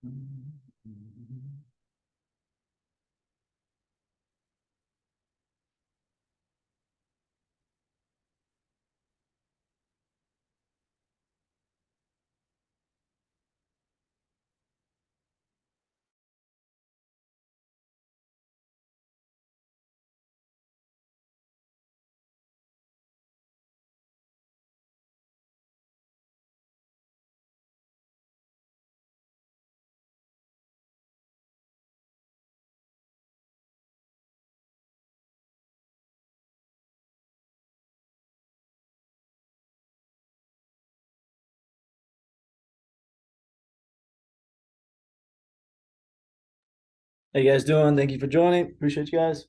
How you guys doing? Thank you for joining. Appreciate you guys.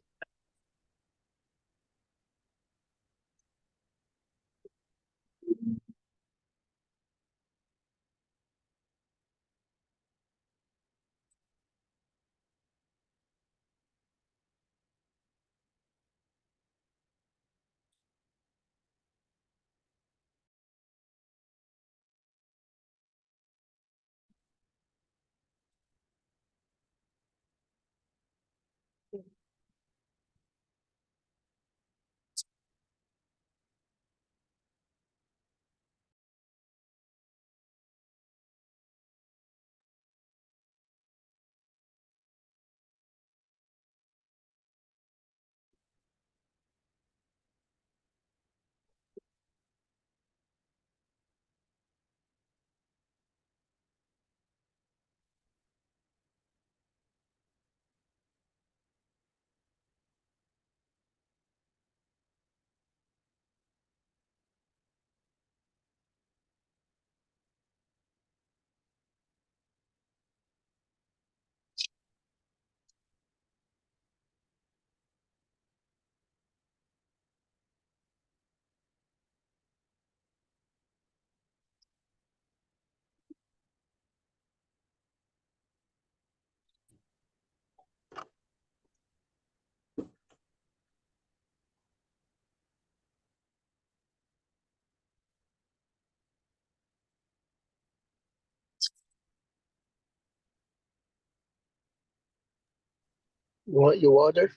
You want your water?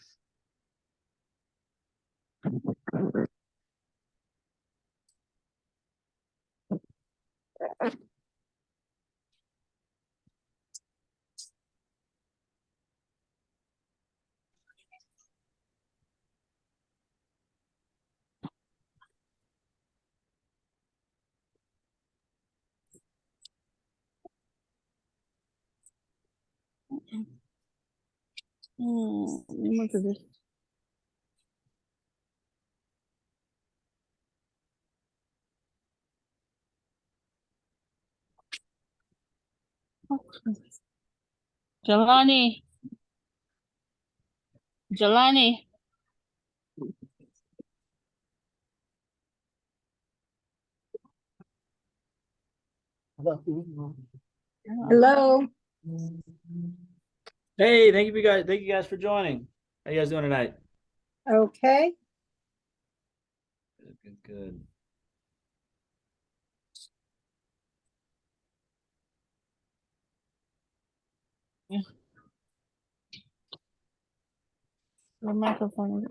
Look at this. Jelani. Jelani. Hello. Hey, thank you guys. Thank you guys for joining. How you guys doing tonight? Okay. Good, good, good. The microphone.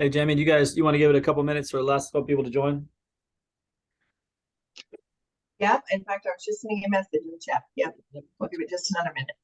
Hey, Jamie, you want to give it a couple minutes or less for people to join? Yep. In fact, I was just sending a message in the chat. Yep. We'll give it just another minute.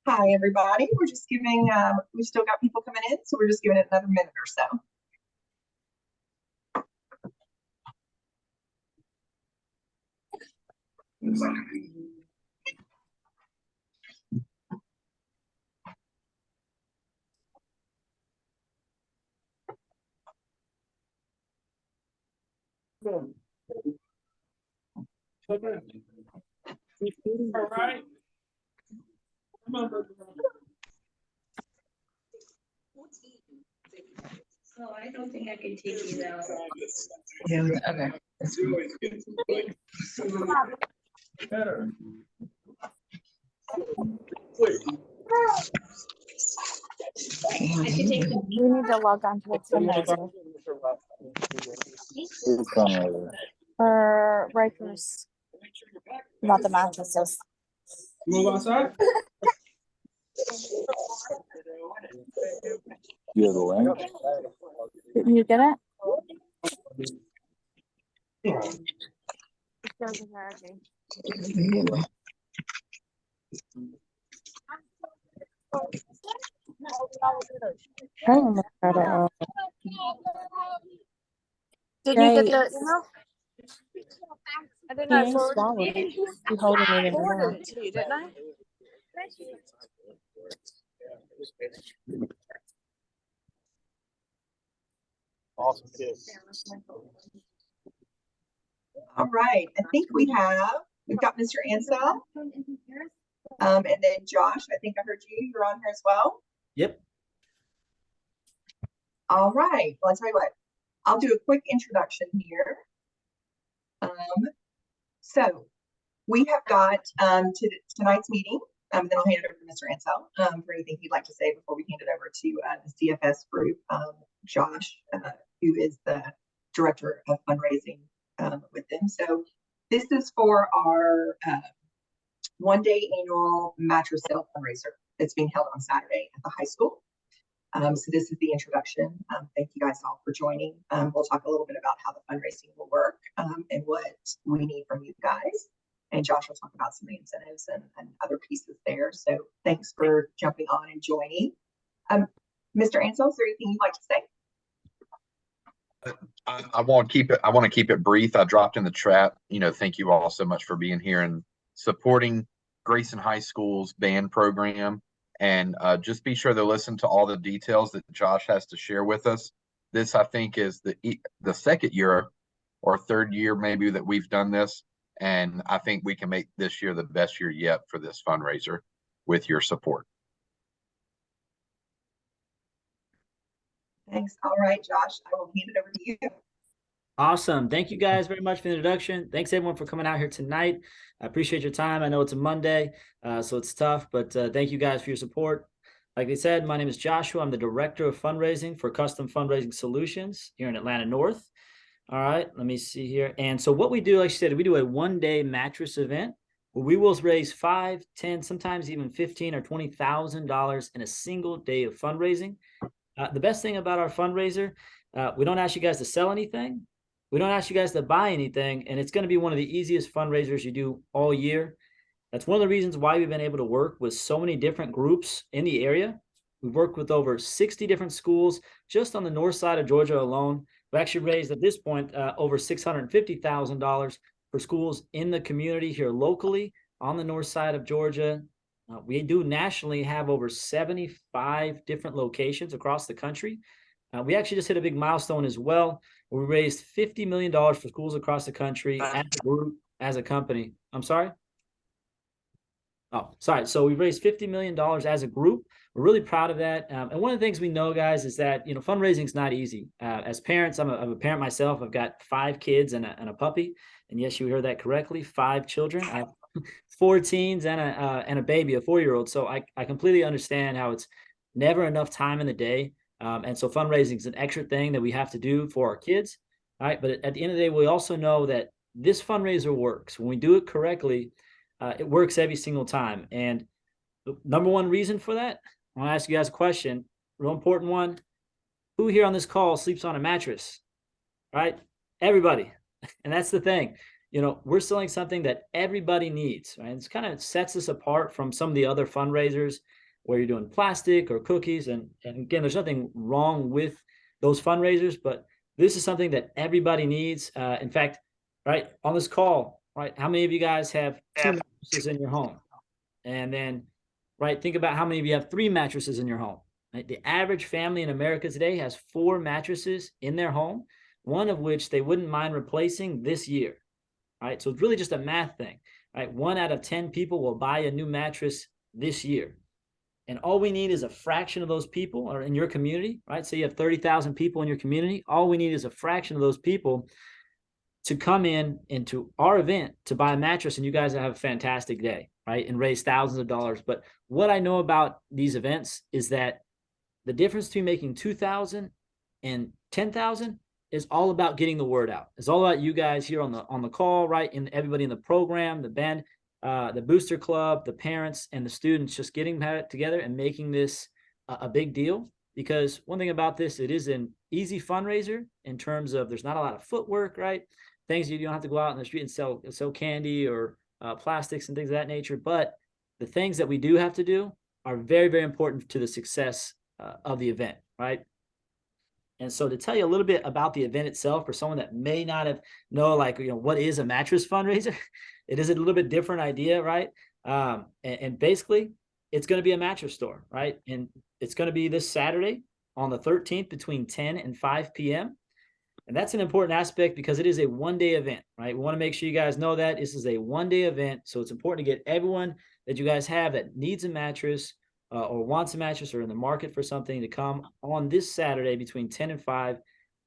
Hi, everybody. We're just giving, we've still got people coming in, so we're just giving it another minute or so. All right. Oh, I don't think I can take you though. Yeah, okay. Better. I can take them. We need to log on to the fundraiser for Rikers about the mattresses. You want to go outside? You have the link? Didn't you get it? Oh, did you get the email? I did not forward it. You holding it in your mouth. To you, didn't I? Awesome kids. All right. I think we've got Mr. Ansel. And then Josh, I think I heard you're on here as well. Yep. All right. Well, I'll tell you what, I'll do a quick introduction here. So we have got tonight's meeting, then I'll hand it over to Mr. Ansel for anything he'd like to say before we hand it over to the CFS group, Josh, who is the director of fundraising with them. So this is for our one-day annual mattress sale fundraiser that's being held on Saturday at the high school. So this is the introduction. Thank you guys all for joining. We'll talk a little bit about how the fundraising will work and what we need from you guys. And Josh will talk about some of the incentives and other pieces there. So thanks for jumping on and joining. Mr. Ansel, is there anything you'd like to say? I want to keep it brief. I dropped in the chat, thank you all so much for being here and supporting Grayson High School's band program. And just be sure to listen to all the details that Josh has to share with us. This, I think, is the second year or third year maybe that we've done this. And I think we can make this year the best year yet for this fundraiser with your support. Thanks. All right, Josh, I will hand it over to you. Awesome. Thank you guys very much for the introduction. Thanks everyone for coming out here tonight. I appreciate your time. I know it's a Monday, so it's tough, but thank you guys for your support. Like I said, my name is Joshua. I'm the Director of Fundraising for Custom Fundraising Solutions here in Atlanta North. All right, let me see here. And so what we do, like I said, we do a one-day mattress event where we will raise $5, $10, sometimes even $15,000 or $20,000 in a single day of fundraising. The best thing about our fundraiser, we don't ask you guys to sell anything. We don't ask you guys to buy anything, and it's going to be one of the easiest fundraisers you do all year. That's one of the reasons why we've been able to work with so many different groups in the area. We've worked with over 60 different schools just on the north side of Georgia alone. We actually raised at this point over $650,000 for schools in the community here locally on the north side of Georgia. We do nationally have over 75 different locations across the country. We actually just hit a big milestone as well. We raised $50 million for schools across the country as a group, as a company. I'm sorry? Oh, sorry. So we raised $50 million as a group. We're really proud of that. And one of the things we know, guys, is that, fundraising is not easy. As parents, I'm a parent myself. I've got 5 kids and a puppy. And yes, you heard that correctly, 5 children. I have 4 teens and a baby, a 4-year-old. So I completely understand how it's never enough time in the day. And so fundraising is an extra thing that we have to do for our kids. All right. But at the end of the day, we also know that this fundraiser works. When we do it correctly, it works every single time. And the number one reason for that, I want to ask you guys a question, real important one. Who here on this call sleeps on a mattress? Right? Everybody. And that's the thing. We're selling something that everybody needs, right? It's kind of sets us apart from some of the other fundraisers where you're doing plastic or cookies. And again, there's nothing wrong with those fundraisers, but this is something that everybody needs. In fact, right, on this call, right, how many of you guys have 2 mattresses in your home? And then, right, think about how many of you have 3 mattresses in your home. Right? The average family in America today has 4 mattresses in their home, one of which they wouldn't mind replacing this year. Right? So it's really just a math thing. Right? 1 out of 10 people will buy a new mattress this year. And all we need is a fraction of those people or in your community, right? So you have 30,000 people in your community. All we need is a fraction of those people to come into our event to buy a mattress, and you guys have a fantastic day, right? And raise thousands of dollars. But what I know about these events is that the difference between making 2,000 and 10,000 is all about getting the word out. It's all about you guys here on the call, right? And everybody in the program, the band, the booster club, the parents, and the students just getting together and making this a big deal. Because one thing about this, it is an easy fundraiser in terms of there's not a lot of footwork, right? Things you don't have to go out in the street and sell candy or plastics and things of that nature. But the things that we do have to do are very, very important to the success of the event, right? And so to tell you a little bit about the event itself, for someone that may not have what is a mattress fundraiser, it is a little bit different idea, right? And basically, it's going to be a mattress store, right? And it's going to be this Saturday on the 13th between 10 and 5 p.m. And that's an important aspect because it is a one-day event, right? We want to make sure you guys know that this is a one-day event. So it's important to get everyone that you guys have that needs a mattress or wants a mattress or in the market for something to come on this Saturday between 10 and 5.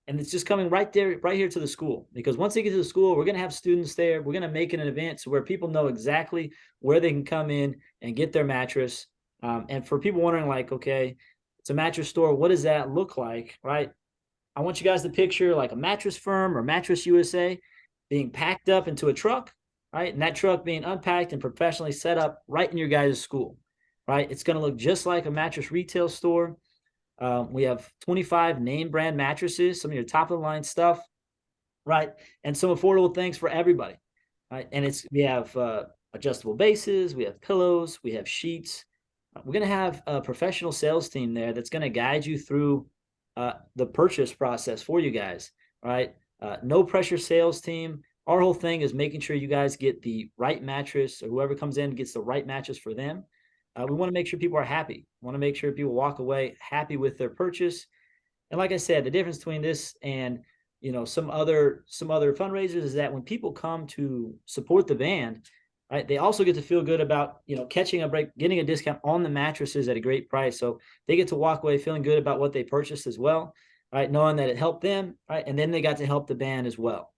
And it's just coming right here to the school, because once they get to the school, we're going to have students there. We're going to make it an event so where people know exactly where they can come in and get their mattress. And for people wondering, okay, it's a mattress store, what does that look like, right? I want you guys to picture like a Mattress Firm or Mattress USA being packed up into a truck, right? And that truck being unpacked and professionally set up right in your guys' school, right? It's going to look just like a mattress retail store. We have 25 name brand mattresses, some of your top of the line stuff, right? And some affordable things for everybody, right? And we have adjustable bases, we have pillows, we have sheets. We're going to have a professional sales team there that's going to guide you through the purchase process for you guys, right? No pressure sales team. Our whole thing is making sure you guys get the right mattress, or whoever comes in gets the right mattress for them. We want to make sure people are happy. We want to make sure people walk away happy with their purchase. And like I said, the difference between this and some other fundraisers is that when people come to support the band, right, they also get to feel good about catching a break, getting a discount on the mattresses at a great price. So they get to walk away feeling good about what they purchased as well, right, knowing that it helped them, right, and then they got to help the band as well.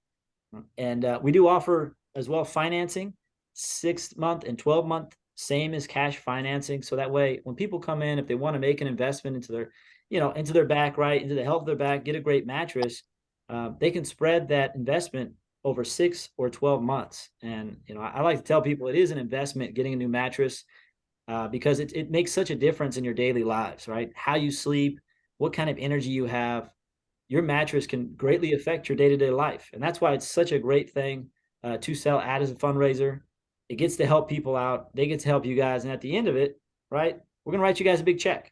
And we do offer as well financing, 6-month and 12-month. Same as cash financing. So that way, when people come in, if they want to make an investment into their, into their back, right, into the health of their back, get a great mattress, they can spread that investment over 6 or 12 months. And, I like to tell people it is an investment getting a new mattress because it makes such a difference in your daily lives, right? How you sleep, what kind of energy you have. Your mattress can greatly affect your day-to-day life. And that's why it's such a great thing to sell as a fundraiser. It gets to help people out. They get to help you guys. And at the end of it, right, we're going to write you guys a big check.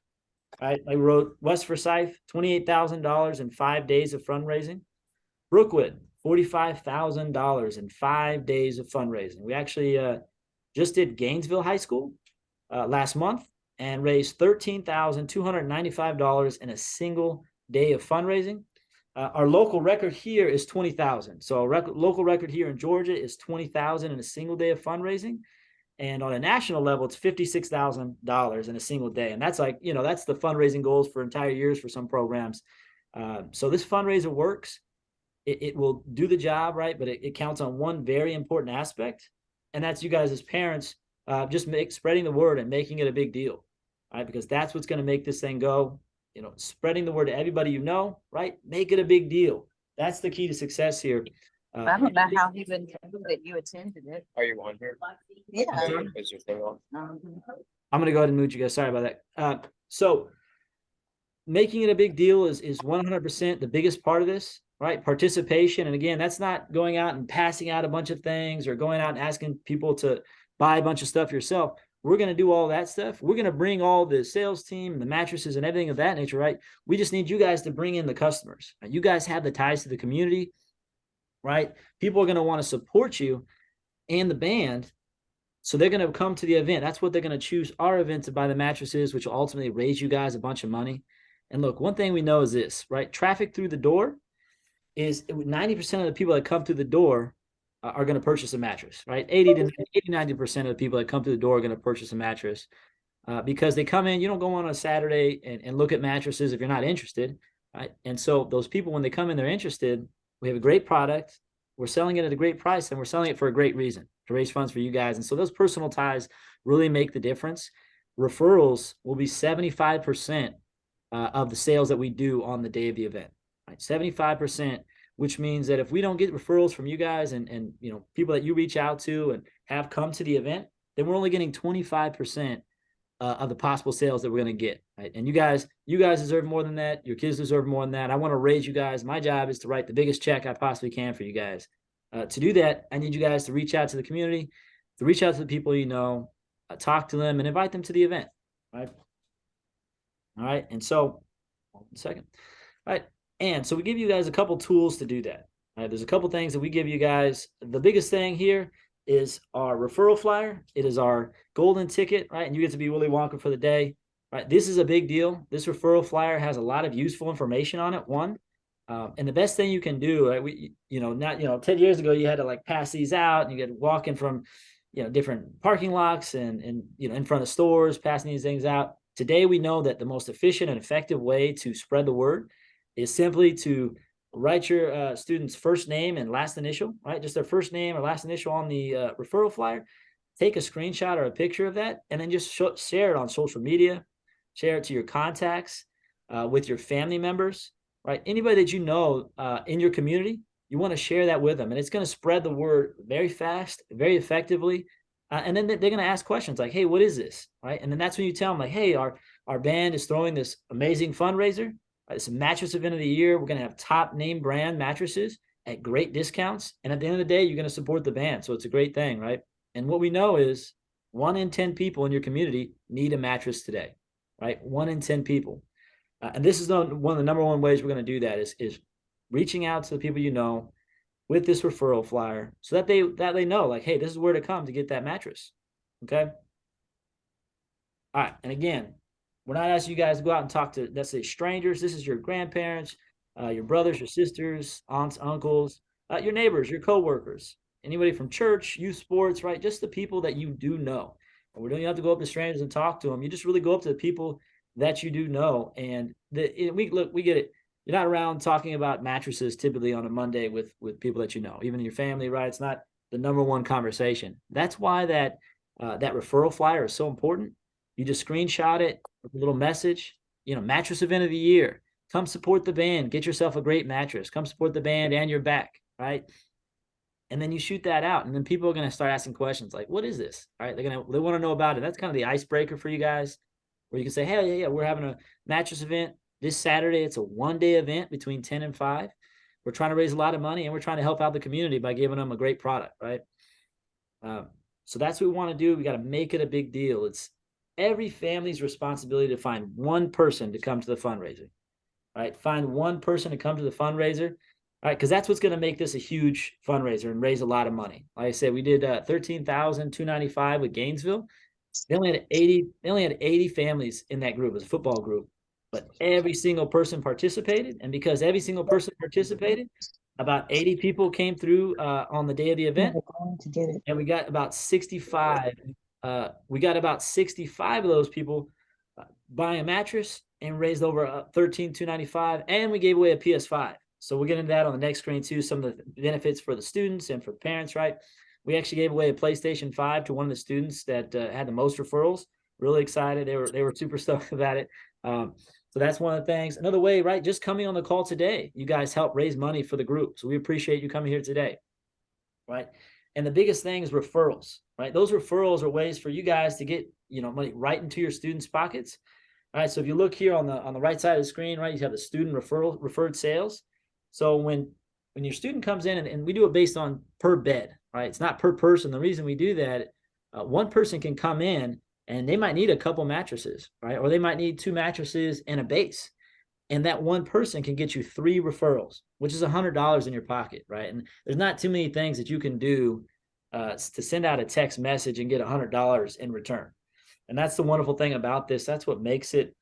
Right? I wrote West Forsyth, $28,000 in 5 days of fundraising. Brookwood, $45,000 in 5 days of fundraising. We actually just did Gainesville High School last month and raised $13,295 in a single day of fundraising. Our local record here is 20,000. So our local record here in Georgia is 20,000 in a single day of fundraising. And on a national level, it's $56,000 in a single day. And that's like, that's the fundraising goals for entire years for some programs. So this fundraiser works. It will do the job, right? But it counts on one very important aspect. And that's you guys as parents, just spreading the word and making it a big deal, right? Because that's what's going to make this thing go, spreading the word to everybody right? Make it a big deal. That's the key to success here. I don't know how he would know that you attended it. Are you on here? Yeah. Is your thing on? I'm going to go ahead and mute you guys. Sorry about that. So making it a big deal is 100% the biggest part of this, right? Participation. And again, that's not going out and passing out a bunch of things or going out and asking people to buy a bunch of stuff yourself. We're going to do all that stuff. We're going to bring all the sales team, the mattresses and everything of that nature, right? We just need you guys to bring in the customers. You guys have the ties to the community, right? People are going to want to support you and the band. So they're going to come to the event. That's what they're going to choose our event to buy the mattresses, which will ultimately raise you guys a bunch of money. And look, one thing we know is this, right? Traffic through the door is 90% of the people that come through the door are going to purchase a mattress, right? 90% of the people that come through the door are going to purchase a mattress because they come in. You don't go on a Saturday and look at mattresses if you're not interested, right? And so those people, when they come in, they're interested. We have a great product. We're selling it at a great price, and we're selling it for a great reason, to raise funds for you guys. And so those personal ties really make the difference. Referrals will be 75% of the sales that we do on the day of the event, right? 75%, which means that if we don't get referrals from you guys and people that you reach out to and have come to the event, then we're only getting 25% of the possible sales that we're going to get, right? And you guys deserve more than that. Your kids deserve more than that. I want to raise you guys. My job is to write the biggest check I possibly can for you guys. To do that, I need you guys to reach out to the community, to reach out to the people talk to them and invite them to the event, right? All right. And so, 1 second. All right. And so we give you guys a couple tools to do that. All right. There's a couple things that we give you guys. The biggest thing here is our referral flyer. It is our golden ticket, right? And you get to be Willy Wonka for the day, right? This is a big deal. This referral flyer has a lot of useful information on it. And the best thing you can do, right? 10 years ago, you had to pass these out and you get walking from, different parking lots and in front of stores, passing these things out. Today, we know that the most efficient and effective way to spread the word is simply to write your student's first name and last initial, right? Just their first name or last initial on the referral flyer. Take a screenshot or a picture of that, and then just share it on social media. Share it to your contacts, with your family members, right? Anybody that you know in your community, you want to share that with them, and it's going to spread the word very fast, very effectively. And then they're going to ask questions like, hey, what is this? Right. And then that's when you tell them like, hey, our band is throwing this amazing fundraiser. It's a mattress event of the year. We're going to have top name brand mattresses at great discounts. And at the end of the day, you're going to support the band. So it's a great thing. Right. And what we know is 1 in 10 people in your community need a mattress today. Right. 1 in 10 people. And this is one of the number one ways we're going to do that is reaching out to the people with this referral flyer so that they know like, hey, this is where to come to get that mattress. Okay. All right. And again, we're not asking you guys to go out and talk to, let's say, strangers. This is your grandparents, your brothers, your sisters, aunts, uncles, your neighbors, your coworkers, anybody from church, youth sports, right? Just the people that you do know. And we don't have to go up to strangers and talk to them. You just really go up to the people that you do know. And we get it. You're not around talking about mattresses typically on a Monday with people that you know, even in your family, right? It's not the number one conversation. That's why that referral flyer is so important. You just screenshot it with a little message, mattress event of the year. Come support the band. Get yourself a great mattress. Come support the band and your back, right? And then you shoot that out, and then people are going to start asking questions like, what is this? All right, they want to know about it. That's kind of the icebreaker for you guys, where you can say, hey, yeah, we're having a mattress event this Saturday. It's a 1-day event between 10 and 5. We're trying to raise a lot of money, and we're trying to help out the community by giving them a great product, right? So that's what we want to do. We got to make it a big deal. It's every family's responsibility to find one person to come to the fundraiser, right? Find one person to come to the fundraiser, right? Because that's what's going to make this a huge fundraiser and raise a lot of money. Like I said, we did $13,295 with Gainesville. They only had 80. They only had 80 families in that group. It was a football group, but every single person participated, and because every single person participated, about 80 people came through on the day of the event, and we got about 65. We got about 65 of those people buying a mattress and raised over $13,295, and we gave away a PS5. So we'll get into that on the next screen too. Some of the benefits for the students and for the parents, right? We actually gave away a PlayStation 5 to one of the students that had the most referrals. Really excited. They were super stoked about it. So that's one of the things. Another way, right? Just coming on the call today, you guys help raise money for the group. So we appreciate you coming here today, right? And the biggest thing is referrals, right? Those referrals are ways for you guys to get, money right into your students' pockets. All right. So if you look here on the right side of the screen, right, you have the student referred sales. So when your student comes in, and we do it based on per bed, right? It's not per person. The reason we do that, one person can come in and they might need a couple mattresses, right? Or they might need 2 mattresses and a base. And that one person can get you 3 referrals, which is $100 in your pocket, right? And there's not too many things that you can do to send out a text message and get $100 in return. And that's the wonderful thing about this. That's what makes it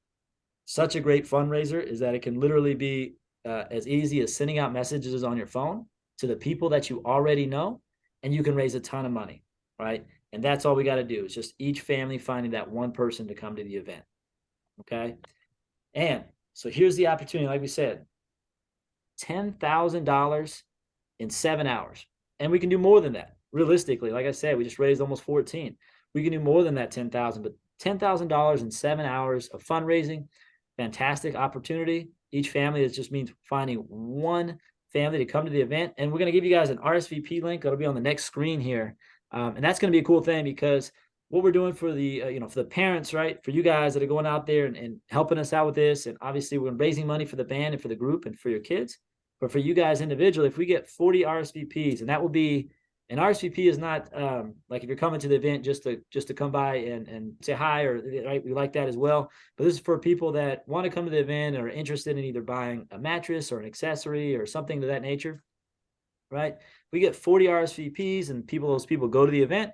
such a great fundraiser, is that it can literally be as easy as sending out messages on your phone to the people that you already know, and you can raise a ton of money, right? And that's all we got to do, is just each family finding that one person to come to the event, okay? And so here's the opportunity, like we said, $10,000 in 7 hours. And we can do more than that. Realistically, like I said, we just raised almost 14. We can do more than that 10,000, but $10,000 in 7 hours of fundraising, fantastic opportunity. Each family, it just means finding one family to come to the event. And we're going to give you guys an RSVP link. That'll be on the next screen here. And that's going to be a cool thing, because what we're doing for the, for the parents, right? For you guys that are going out there and helping us out with this. And obviously we're raising money for the band and for the group and for your kids. But for you guys individually, if we get 40 RSVPs, and that will be, an RSVP is not like if you're coming to the event just to come by and say hi, or right, we like that as well. But this is for people that want to come to the event and are interested in either buying a mattress or an accessory or something to that nature, right? We get 40 RSVPs, and those people go to the event.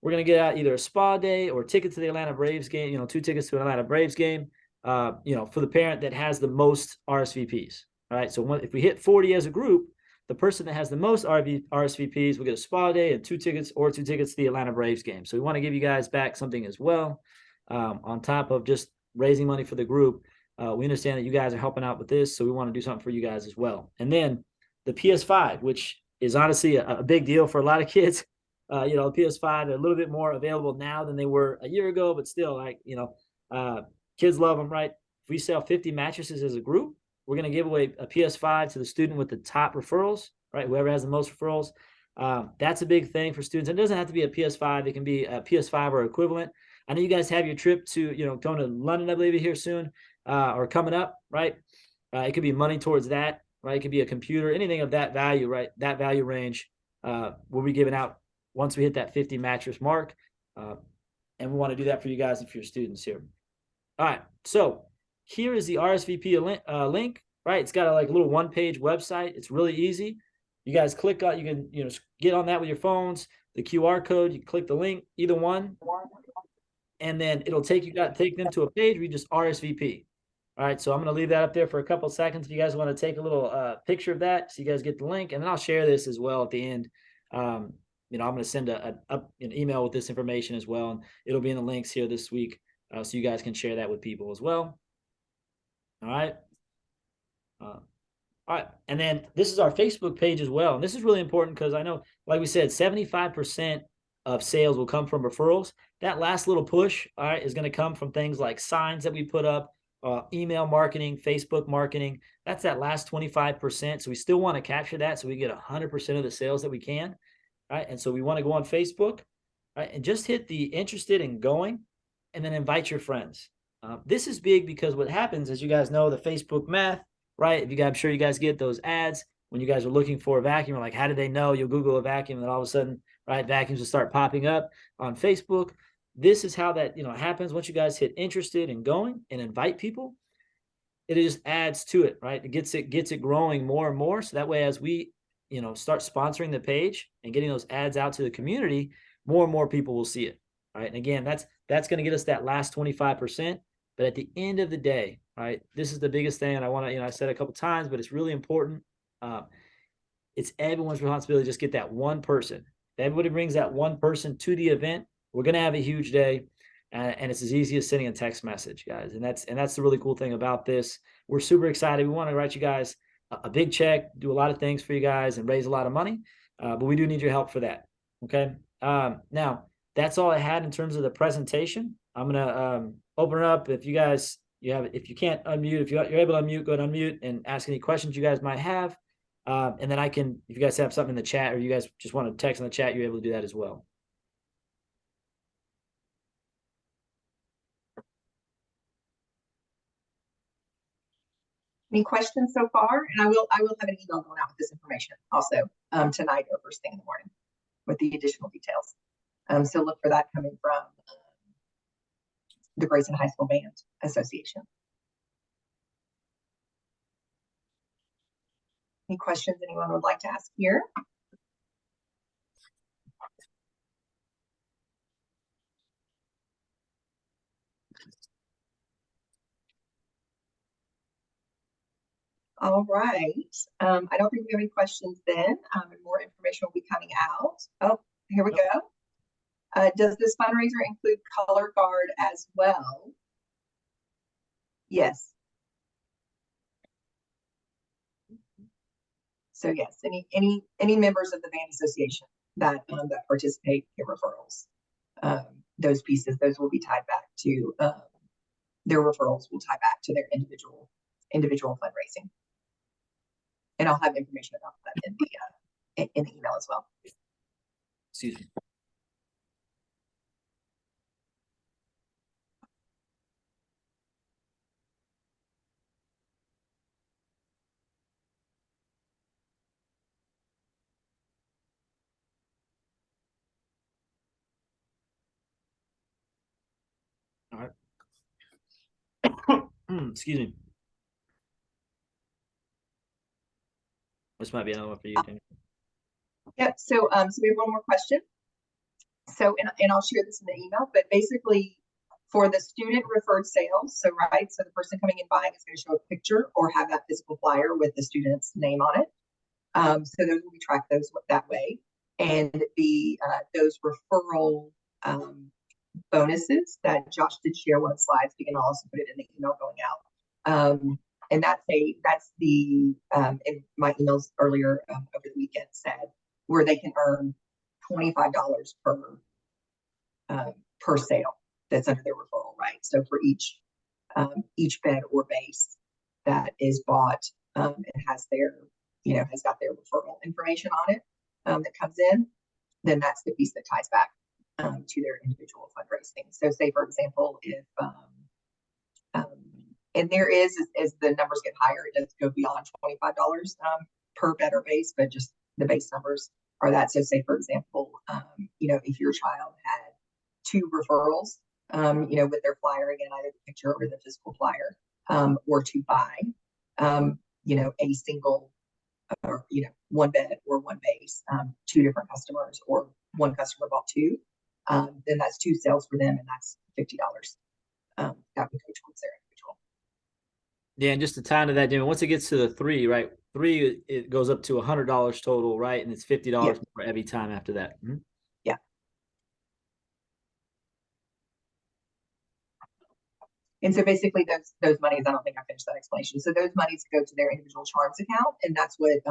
We're going to get out either a spa day or a ticket to the Atlanta Braves game, 2 tickets to an Atlanta Braves game, for the parent that has the most RSVPs, right? So if we hit 40 as a group, the person that has the most RSVPs will get a spa day and 2 tickets to the Atlanta Braves game. So we want to give you guys back something as well, on top of just raising money for the group. We understand that you guys are helping out with this, so we want to do something for you guys as well. And then the PS5, which is honestly a big deal for a lot of kids. The PS5 are a little bit more available now than they were a year ago, but still, kids love them, right? If we sell 50 mattresses as a group, we're going to give away a PS5 to the student with the top referrals, right? Whoever has the most referrals. That's a big thing for students. It doesn't have to be a PS5. It can be a PS5 or equivalent. I know you guys have your trip to, going to London, I believe, here soon, or coming up, right? It could be money towards that, right? It could be a computer, anything of that value, right? That value range will be given out once we hit that 50 mattress mark. And we want to do that for you guys and for your students here. All right. So here is the RSVP link, right? It's got a little 1-page website. It's really easy. You guys click on, you can, get on that with your phones, the QR code, you click the link, either one, and then it'll take them to a page where you just RSVP. All right. So I'm going to leave that up there for a couple of seconds. If you guys want to take a little picture of that, so you guys get the link, and then I'll share this as well at the end. I'm going to send an email with this information as well, and it'll be in the links here this week, so you guys can share that with people as well. All right. All right. And then this is our Facebook page as well. And this is really important because I know, like we said, 75% of sales will come from referrals. That last little push, all right, is going to come from things like signs that we put up, email marketing, Facebook marketing. That's that last 25%. So we still want to capture that so we get 100% of the sales that we can. All right. And so we want to go on Facebook, right, and just hit the interested in going, and then invite your friends. This is big because what happens, as you guys know, the Facebook math, right? I'm sure you guys get those ads when you guys are looking for a vacuum. Or like, how did they know? You'll Google a vacuum, and all of a sudden, right? Vacuums will start popping up on Facebook. This is how that, happens. Once you guys hit interested in going and invite people, it just adds to it, right? It gets it growing more and more. So that way, as we, start sponsoring the page and getting those ads out to the community, more and more people will see it, right? And again, that's going to get us that last 25%. But at the end of the day, right, this is the biggest thing. And I want to, I said a couple times, but it's really important. It's everyone's responsibility to just get that one person. If everybody brings that one person to the event, we're going to have a huge day. And it's as easy as sending a text message, guys. And that's the really cool thing about this. We're super excited. We want to write you guys a big check, do a lot of things for you guys, and raise a lot of money. But we do need your help for that. Okay. Now that's all I had in terms of the presentation. I'm gonna open it up. If you guys if you can't unmute, if you're able to unmute, go ahead and unmute and ask any questions you guys might have. And then if you guys have something in the chat, or you guys just want to text in the chat, you're able to do that as well. Any questions so far? And I will have an email going out with this information also tonight or first thing in the morning with the additional details. So look for that coming from the Grayson High School Band Association. Any questions anyone would like to ask here? All right. I don't think we have any questions then. And more information will be coming out. Oh, here we go. Does this fundraiser include color guard as well? Yes. So yes, any members of the band association that participate get referrals. Those will be tied back to their referrals will tie back to their individual fundraising. And I'll have information about that in the email as well. Excuse me. All right. Excuse me. This might be another one for you, Tammy. Yep. So we have one more question. So and I'll share this in the email, but basically for the student referred sales, so the person coming in buying is going to show a picture or have that physical flyer with the student's name on it. So those will be tracked that way, and those referral bonuses that Josh did share one of the slides. We can also put it in the email going out. And that's the in my emails earlier over the weekend said where they can earn $25 per sale that's under their referral, right? So for each bed or base that is bought, it has has got their referral information on it that comes in, then that's the piece that ties back to their individual fundraising. So say for example, if and there is as the numbers get higher, it does go beyond $25 per bed or base, but just the base numbers are that. So say for example, if your child had 2 referrals, with their flyer, again, either the picture or the physical flyer, or to buy, a single or, one bed or one base, 2 different customers, or one customer bought 2, then that's 2 sales for them, and that's $50. That would go towards their individual. Yeah, and just to tie into that, Jimmy, once it gets to the 3, right? 3, it goes up to $100 total, right? And it's $50 more every time after that. Mm-hmm. Yeah. And so basically those monies, I don't think I finished that explanation. So those monies go to their individual charms account, and that's what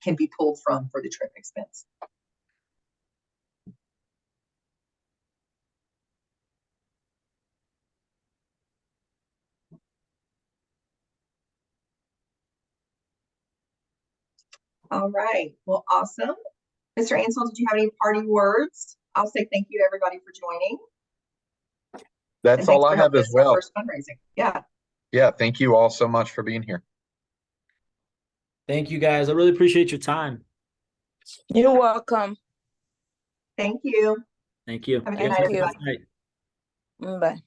can be pulled from for the trip expense. All right. Well, awesome. Mr. Ansel, did you have any parting words? I'll say thank you to everybody for joining. That's all I have as well. First fundraising. Yeah. Yeah. Thank you all so much for being here. Thank you guys. I really appreciate your time. You're welcome. Thank you. Thank you. Have a You good guys night, have a Thank nice you. night. Bye.